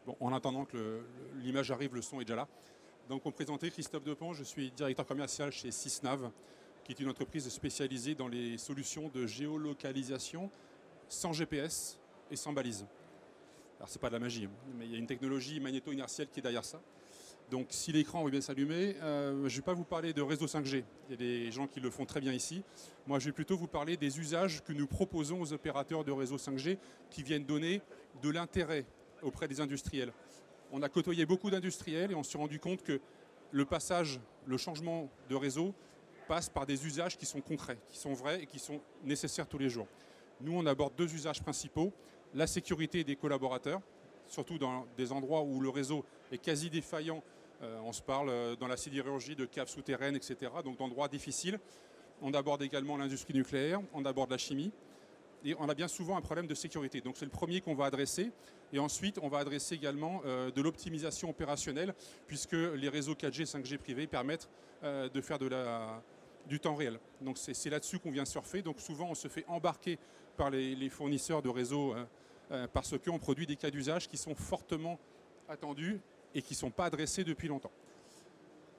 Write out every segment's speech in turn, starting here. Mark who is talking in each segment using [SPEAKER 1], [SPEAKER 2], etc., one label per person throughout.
[SPEAKER 1] Bon, en attendant que l'image arrive, le son est déjà là. Donc, pour me présenter, Christophe Depont, je suis directeur commercial chez Sysnav, qui est une entreprise spécialisée dans les solutions de géolocalisation sans GPS et sans balise. Alors, ce n'est pas de la magie, mais il y a une technologie magnéto-inertielle qui est derrière ça. Donc, si l'écran veut bien s'allumer, je ne vais pas vous parler de réseau 5G. Il y a des gens qui le font très bien ici. Moi, je vais plutôt vous parler des usages que nous proposons aux opérateurs de réseau 5G qui viennent donner de l'intérêt auprès des industriels. On a côtoyé beaucoup d'industriels et on s'est rendu compte que le passage, le changement de réseau passe par des usages qui sont concrets, qui sont vrais et qui sont nécessaires tous les jours. Nous, on aborde deux usages principaux. La sécurité des collaborateurs, surtout dans des endroits où le réseau est quasi défaillant. On se parle dans la sidérurgie de caves souterraines, etc. Donc d'endroits difficiles. On aborde également l'industrie nucléaire, on aborde la chimie. Et on a bien souvent un problème de sécurité. Donc c'est le premier qu'on va adresser. Et ensuite, on va adresser également de l'optimisation opérationnelle, puisque les réseaux 4G, 5G privés permettent de faire du temps réel. Donc c'est là-dessus qu'on vient surfer. Donc souvent, on se fait embarquer par les fournisseurs de réseaux parce qu'on produit des cas d'usage qui sont fortement attendus et qui ne sont pas adressés depuis longtemps.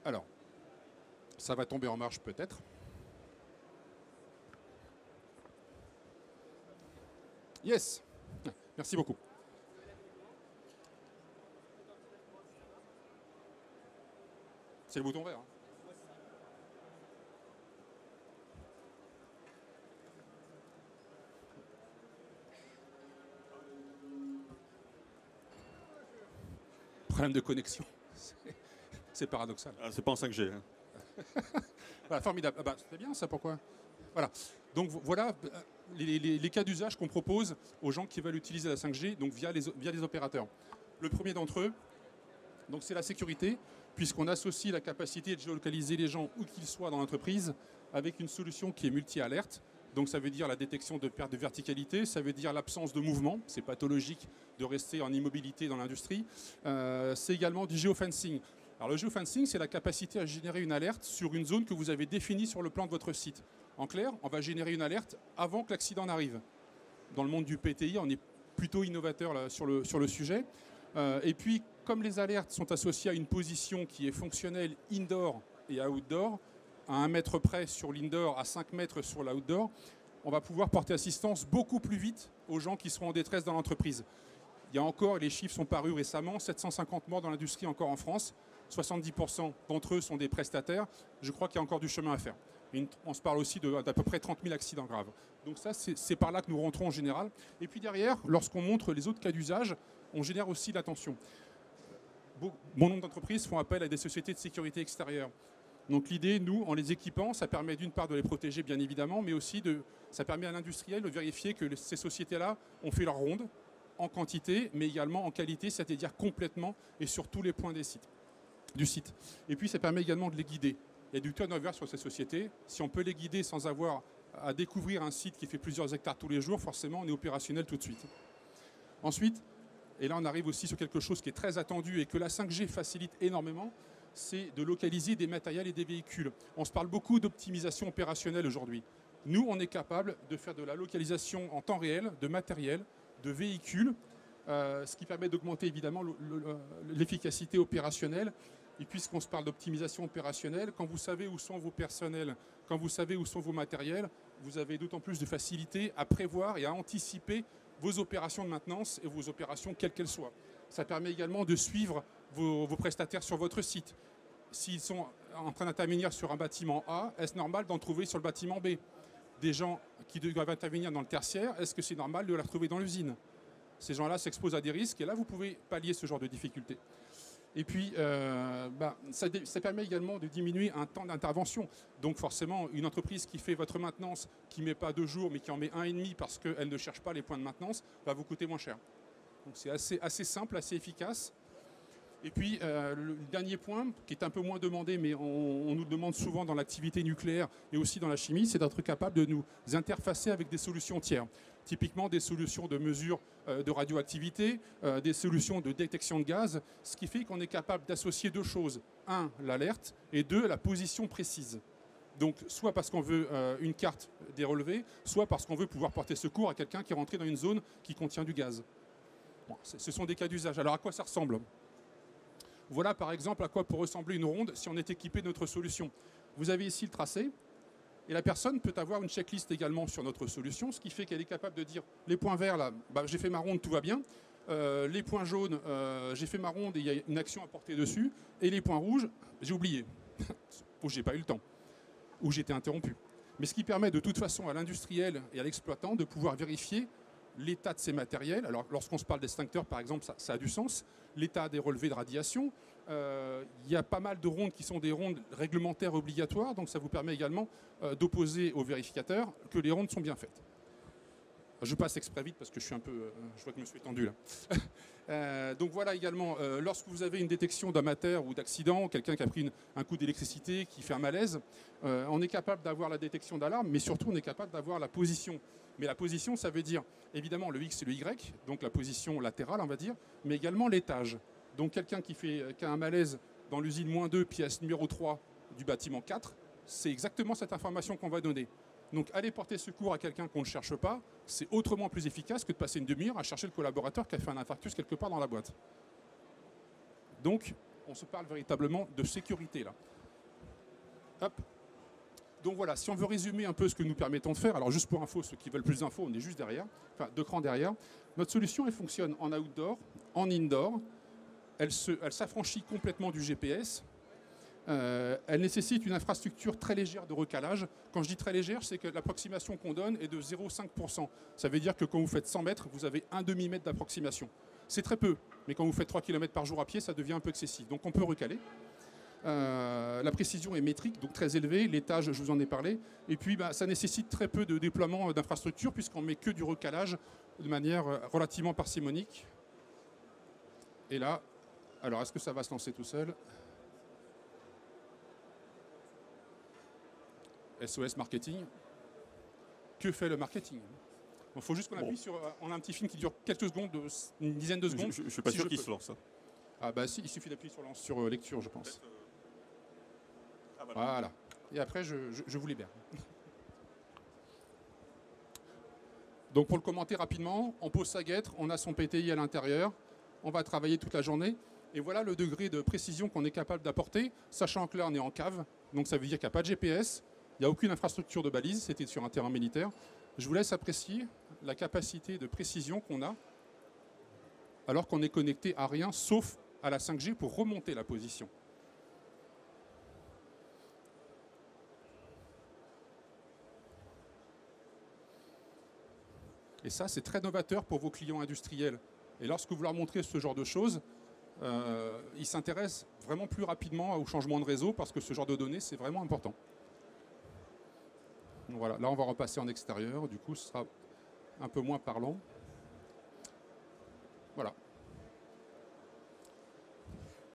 [SPEAKER 1] Alors, ça va tomber en marche peut-être. Yes, merci beaucoup. C'est le bouton vert. Problème de connexion. C'est paradoxal.
[SPEAKER 2] Ah, c'est pas en 5G. Hein.
[SPEAKER 1] Voilà, formidable. Ah bah, c'est bien ça, pourquoi? Voilà. Donc voilà les cas d'usage qu'on propose aux gens qui veulent utiliser la 5G donc via les opérateurs. Le premier d'entre eux, c'est la sécurité, puisqu'on associe la capacité de géolocaliser les gens où qu'ils soient dans l'entreprise avec une solution qui est multi-alerte. Donc ça veut dire la détection de perte de verticalité, ça veut dire l'absence de mouvement, c'est pathologique de rester en immobilité dans l'industrie. C'est également du geofencing. Alors le geofencing, c'est la capacité à générer une alerte sur une zone que vous avez définie sur le plan de votre site. En clair, on va générer une alerte avant que l'accident n'arrive. Dans le monde du PTI, on est plutôt innovateur là, sur le sujet. Et puis, comme les alertes sont associées à une position qui est fonctionnelle indoor et outdoor, à 1 mètre près sur l'indoor, à 5 mètres sur l'outdoor, on va pouvoir porter assistance beaucoup plus vite aux gens qui seront en détresse dans l'entreprise. Il y a encore, les chiffres sont parus récemment, 750 morts dans l'industrie encore en France. 70% d'entre eux sont des prestataires. Je crois qu'il y a encore du chemin à faire. On se parle aussi d'à peu près 30 000 accidents graves. Donc ça, c'est par là que nous rentrons en général. Et puis derrière, lorsqu'on montre les autres cas d'usage, on génère aussi l'attention. Bon nombre d'entreprises font appel à des sociétés de sécurité extérieure. Donc l'idée, nous, en les équipant, ça permet d'une part de les protéger, bien évidemment, mais aussi ça permet à l'industriel de vérifier que ces sociétés-là ont fait leur ronde en quantité, mais également en qualité, c'est-à-dire complètement et sur tous les points du site. Et puis ça permet également de les guider. Il y a du turnover sur ces sociétés. Si on peut les guider sans avoir à découvrir un site qui fait plusieurs hectares tous les jours, forcément, on est opérationnel tout de suite. Ensuite, et là on arrive aussi sur quelque chose qui est très attendu et que la 5G facilite énormément, c'est de localiser des matériels et des véhicules. On se parle beaucoup d'optimisation opérationnelle aujourd'hui. Nous, on est capable de faire de la localisation en temps réel de matériel, de véhicules, ce qui permet d'augmenter évidemment l'efficacité opérationnelle. Et puisqu'on se parle d'optimisation opérationnelle, quand vous savez où sont vos personnels, quand vous savez où sont vos matériels, vous avez d'autant plus de facilité à prévoir et à anticiper vos opérations de maintenance et vos opérations quelles qu'elles soient. Ça permet également de suivre vos prestataires sur votre site. S'ils sont en train d'intervenir sur un bâtiment A, est-ce normal d'en trouver sur le bâtiment B? Des gens qui doivent intervenir dans le tertiaire, est-ce que c'est normal de les retrouver dans l'usine? Ces gens-là s'exposent à des risques et là, vous pouvez pallier ce genre de difficultés. Et puis, ça permet également de diminuer un temps d'intervention. Donc forcément, une entreprise qui fait votre maintenance, qui ne met pas 2 jours, mais qui en met 1,5 parce qu'elle ne cherche pas les points de maintenance, va vous coûter moins cher. Donc c'est assez simple, assez efficace. Et puis, le dernier point, qui est un peu moins demandé, mais on nous demande souvent dans l'activité nucléaire et aussi dans la chimie, c'est d'être capable de nous interfacer avec des solutions tiers. Typiquement des solutions de mesure de radioactivité, des solutions de détection de gaz, ce qui fait qu'on est capable d'associer deux choses. 1, l'alerte, et 2, la position précise. Donc, soit parce qu'on veut une carte des relevés, soit parce qu'on veut pouvoir porter secours à quelqu'un qui est rentré dans une zone qui contient du gaz. Bon, ce sont des cas d'usage. Alors à quoi ça ressemble? Voilà par exemple à quoi peut ressembler une ronde si on est équipé de notre solution. Vous avez ici le tracé, et la personne peut avoir une checklist également sur notre solution, ce qui fait qu'elle est capable de dire les points verts, là, bah, j'ai fait ma ronde, tout va bien. Les points jaunes, j'ai fait ma ronde et il y a une action à porter dessus. Et les points rouges, j'ai oublié, ou j'ai pas eu le temps, ou j'ai été interrompu. Mais ce qui permet de toute façon à l'industriel et à l'exploitant de pouvoir vérifier l'état de ces matériels. Alors lorsqu'on se parle d'extincteurs, par exemple, ça a du sens. L'état des relevés de radiation. Il y a pas mal de rondes qui sont des rondes réglementaires obligatoires, donc ça vous permet également d'opposer aux vérificateurs que les rondes sont bien faites. Je passe exprès vite parce que je suis un peu, je vois que je me suis étendu là. Donc voilà également, lorsque vous avez une détection d'amateur ou d'accident, quelqu'un qui a pris un coup d'électricité, qui fait un malaise, on est capable d'avoir la détection d'alarme, mais surtout on est capable d'avoir la position. Mais la position, ça veut dire évidemment le X et le Y, donc la position latérale on va dire, mais également l'étage. Donc quelqu'un qui a un malaise dans l'usine -2, pièce numéro 3 du bâtiment 4, c'est exactement cette information qu'on va donner. Donc aller porter secours à quelqu'un qu'on ne cherche pas, c'est autrement plus efficace que de passer une demi-heure à chercher le collaborateur qui a fait un infarctus quelque part dans la boîte. Donc on se parle véritablement de sécurité là. Hop. Donc voilà, si on veut résumer un peu ce que nous permettons de faire, alors juste pour info, ceux qui veulent plus d'infos, on est juste derrière, enfin 2 crans derrière. Notre solution, elle fonctionne en outdoor, en indoor. Elle s'affranchit complètement du GPS. Elle nécessite une infrastructure très légère de recalage. Quand je dis très légère, c'est que l'approximation qu'on donne est de 0,5%. Ça veut dire que quand vous faites 100 mètres, vous avez un demi-mètre d'approximation. C'est très peu, mais quand vous faites 3 km par jour à pied, ça devient un peu excessif. Donc on peut recaler. La précision est métrique, donc très élevée. L'étage, je vous en ai parlé. Et puis, ça nécessite très peu de déploiement d'infrastructures puisqu'on met que du recalage de manière relativement parcimonique. Et là, alors est-ce que ça va se lancer tout seul? SOS marketing. Que fait le marketing? Il faut juste qu'on appuie sur... On a un petit film qui dure quelques secondes, une dizaine de secondes.
[SPEAKER 2] Je ne suis pas sûr qu'il se lance. Hein.
[SPEAKER 1] Ah bah si, il suffit d'appuyer sur lecture, je pense. Voilà. Et après, je vous libère. Donc pour le commenter rapidement, on pose sa guêtre, on a son PTI à l'intérieur, on va travailler toute la journée. Et voilà le degré de précision qu'on est capable d'apporter, sachant que là, on est en cave. Donc ça veut dire qu'il n'y a pas de GPS, il n'y a aucune infrastructure de balise, c'était sur un terrain militaire. Je vous laisse apprécier la capacité de précision qu'on a alors qu'on est connecté à rien, sauf à la 5G pour remonter la position. Et ça, c'est très novateur pour vos clients industriels. Et lorsque vous leur montrez ce genre de choses, ils s'intéressent vraiment plus rapidement au changement de réseau parce que ce genre de données, c'est vraiment important. Donc voilà, là, on va repasser en extérieur. Du coup, ce sera un peu moins parlant. Voilà.